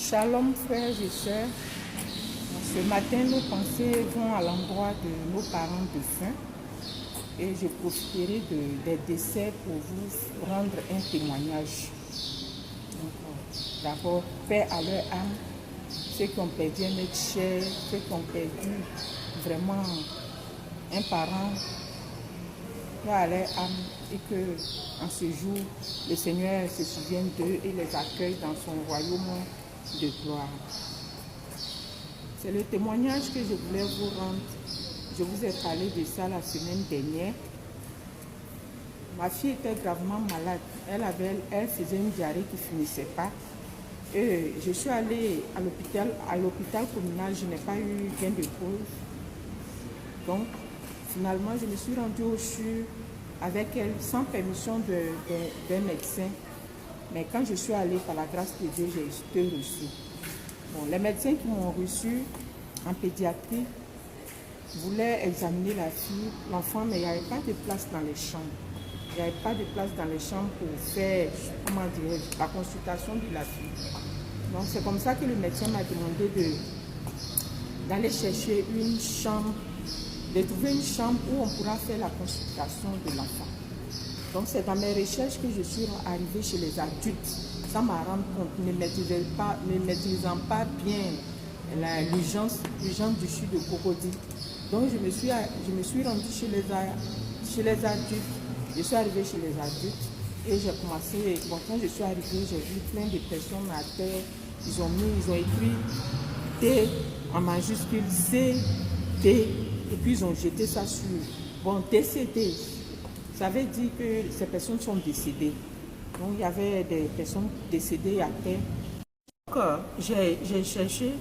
Shalom frères et sœurs, ce matin nos pensées vont à l'endroit de nos parents défunts et je profiterai des décès pour vous rendre un témoignage. D'abord, paix à leur âme, ceux qui ont perdu un être cher, ceux qui ont perdu vraiment un parent, paix à leur âme et que en ce jour, le Seigneur se souvienne d'eux et les accueille dans son royaume de gloire. C'est le témoignage que je voulais vous rendre. Je vous ai parlé de ça la semaine dernière. Ma fille était gravement malade. Elle faisait une diarrhée qui ne finissait pas. Et je suis allée à l'hôpital communal. Je n'ai pas eu gain de cause. Donc, finalement, je me suis rendue au CHU avec elle sans permission d'un médecin. Mais quand je suis allée, par la grâce de Dieu, j'ai été reçue. Bon, les médecins qui m'ont reçue en pédiatrie voulaient examiner la fille, l'enfant, mais il n'y avait pas de place dans les chambres. Il n'y avait pas de place dans les chambres pour faire, la consultation de la fille. Donc c'est comme ça que le médecin m'a demandé d'aller chercher une chambre, de trouver une chambre où on pourra faire la consultation de l'enfant. Donc c'est dans mes recherches que je suis arrivée chez les adultes. Ça m'a rendu compte, ne maîtrisant pas bien l'urgence du CHU de Cocody. Donc je me suis rendue chez les adultes. Je suis arrivée chez les adultes et j'ai commencé. Bon, quand je suis arrivée, j'ai vu plein de personnes à terre. Ils ont écrit T en majuscule, C, T, et puis ils ont jeté ça sur. Bon, décédé. Ça veut dire que ces personnes sont décédées. Donc il y avait des personnes décédées à terre. Donc j'ai cherché,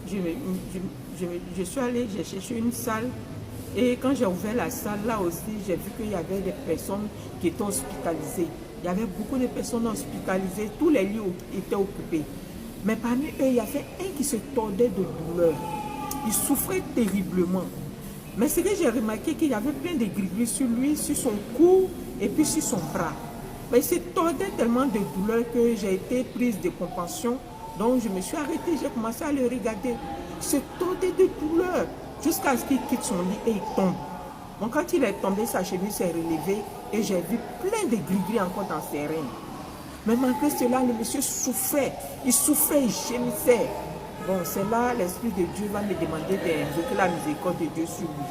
je suis allée, j'ai cherché une salle. Et quand j'ai ouvert la salle, là aussi, j'ai vu qu'il y avait des personnes qui étaient hospitalisées. Il y avait beaucoup de personnes hospitalisées, tous les lits étaient occupés. Mais parmi eux, il y avait un qui se tordait de douleur. Il souffrait terriblement. Mais ce que j'ai remarqué, qu'il y avait plein de gris-gris sur lui, sur son cou et puis sur son bras. Mais il se tordait tellement de douleur que j'ai été prise de compassion. Donc je me suis arrêtée, j'ai commencé à le regarder. Il se tordait de douleur jusqu'à ce qu'il quitte son lit et il tombe. Donc quand il est tombé, sa chemise s'est relevée et j'ai vu plein de gris-gris encore dans ses reins. Mais malgré cela, le monsieur souffrait. Il souffrait, il gémissait. Bon, c'est là l'Esprit de Dieu va me demander d'invoquer la miséricorde de Dieu sur lui.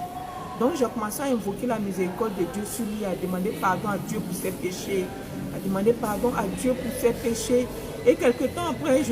Donc j'ai commencé à invoquer la miséricorde de Dieu sur lui, à demander pardon à Dieu pour ses péchés, à demander pardon à Dieu pour ses péchés. Et quelque temps après, je